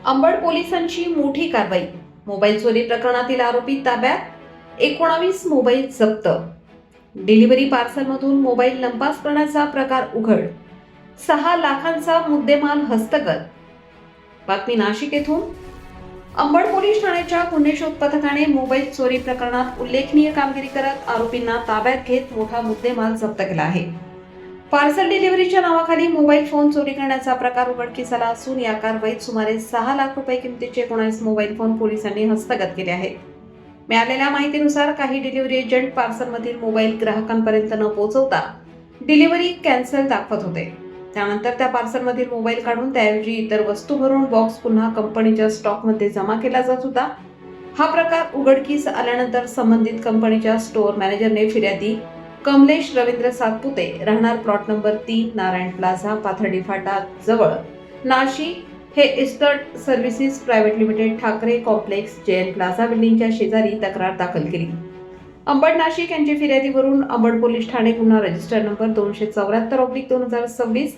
अंबड पोलिसांची मोठी कारवाई. मोबाईल चोरी प्रकरणातील आरोपी ताब्यात, 19 मोबाईल जप्त. डिलिव्हरी पार्सलमधून मोबाईल लंपास करण्याचा प्रकार उघड. 6 लाखांचा मुद्देमाल हस्तगत. बातमी नाशिक येथून. अंबड पोलीस ठाण्याच्या गुन्हे शोध पथकाने मोबाईल चोरी प्रकरणात उल्लेखनीय कामगिरी करत आरोपींना ताब्यात घेत मोठा मुद्देमाल जप्त केला आहे. पार्सल डिलिव्हरीच्या नावाखाली मोबाईल फोन चोरी करण्याचा प्रकार उघडकीस आला असून या कारवाईत सुमारे 6 लाख रुपये किमतीचे 19 मोबाईल फोन पोलिसांनी हस्तगत केले आहेत. मिळालेल्या माहितीनुसार काही डिलिव्हरी एजंट पार्सलमधील मोबाईल ग्राहकांपर्यंत न पोहोचवता डिलिव्हरी कॅन्सल दाखवत होते. त्यानंतर त्या पार्सलमधील मोबाईल काढून त्याऐवजी इतर वस्तू भरून बॉक्स पुन्हा कंपनीच्या स्टॉकमध्ये जमा केला जात होता. हा प्रकार उघडकीस आल्यानंतर संबंधित कंपनीच्या स्टोअर मॅनेजरने फिर्यादी कमलेश रवींद्र सातपुते, राहणार plot number 3, Narayan plaza, Pathardi फाटा जवळ, नाशिक हे एस्टर्ट services private limited, Thackeray complex, JN plaza बिल्डिंगच्या शेजारी तक्रार दाखल केली. अंबड नाशिक यांची फिर्यादीवरून अंबड पोलीस ठाणे गुन्हा रजिस्टर नंबर 274/2026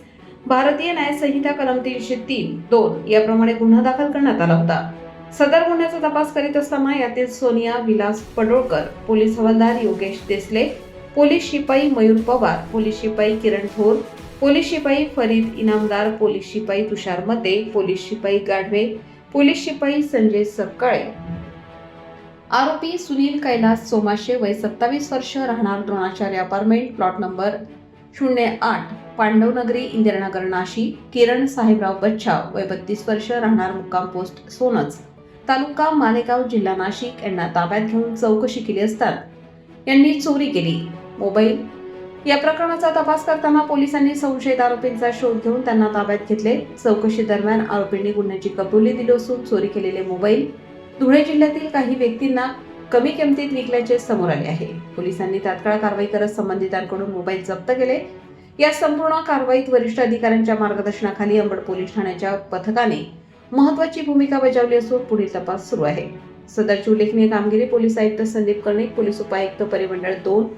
भारतीय न्याय संहिता कलम 303(2) याप्रमाणे गुन्हा दाखल करण्यात आला होता. सदर गुन्ह्याचा तपास करीत असताना यातील सोनिया विलास पडोळकर, पोलीस हवालदार योगेश देसले, पोलीस शिपाई मयूर पवार, पोलीस शिपाई किरण थोर, पोलीस शिपाई फरीद इनामदार, पोलीस शिपाई तुषार मते, पोलीस शिपाई गाढवे, पोलीस शिपाई संजय सकाळे, आरोपी सुनील कैलास सोमाशे वय 27 वर्ष, राहणार Dronacharya apartment, plot number 08, Pandavnagari, Indiranagar, Nashik, Kiran Sahebrao Bachhav वय 32 वर्ष, राहणार मुक्काम पोस्ट सोनच, तालुका मालेगाव, जिल्हा नाशिक यांना ताब्यात घेऊन चौकशी केली असता यांनी चोरी केली मोबाईल. या प्रकरणाचा तपास करताना पोलिसांनी संशयित आरोपींचा शोध घेऊन त्यांना ताब्यात घेतले. चौकशी दरम्यान आरोपींनी गुन्ह्याची कबुली दिली असून चोरी केलेले मोबाईल धुळे जिल्ह्यातील काही व्यक्तींना कमी किमतीत विकल्याचे समोर आले आहे. पोलिसांनी तात्काळ कारवाई करत संबंधितांकडून मोबाईल जप्त केले. या संपूर्ण कारवाईत वरिष्ठ अधिकाऱ्यांच्या मार्गदर्शनाखाली अंबड पोलीस ठाण्याच्या पथकाने महत्त्वाची भूमिका बजावली असून पुढील तपास सुरू आहे. सदरची उल्लेखनीय कामगिरी पोलीस आयुक्त संदीप कर्णिक, पोलीस उपायुक्त परिमंडळ 2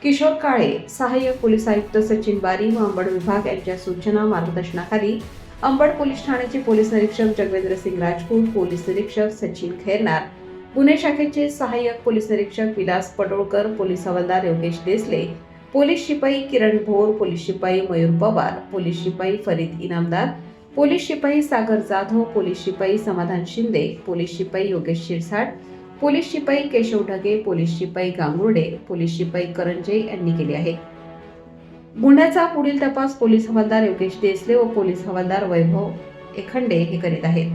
किशोर काळे, सहाय्यक पोलीस आयुक्त सचिन बारी व अंबड विभाग यांच्या सूचना मार्गदर्शनाखाली अंबड पोलीस ठाण्याचे पोलीस निरीक्षक जगवेंद्र सिंग राजपूत, पोलीस निरीक्षक सचिन खैरनार, गुन्हे शाखेचे सहाय्यक पोलीस निरीक्षक विलास पडोळकर, पोलीस हवालदार योगेश देसले, पोलीस शिपाई किरण भोर, पोलीस शिपाई मयूर पवार, पोलीस शिपाई फरीद इनामदार, पोलीस शिपाई सागर जाधव, पोलीस शिपाई समाधान शिंदे, पोलीस शिपाई योगेश शिरसाट, पोलीस शिपाई केशव ढगे, पोलीस शिपाई गांगुर्डे, पोलीस शिपाई करंजे यांनी केले आहे. गुन्ह्याचा पुढील तपास पोलीस हवालदार योगेश देसले व पोलीस हवालदार वैभव एखंडे हे करीत आहेत.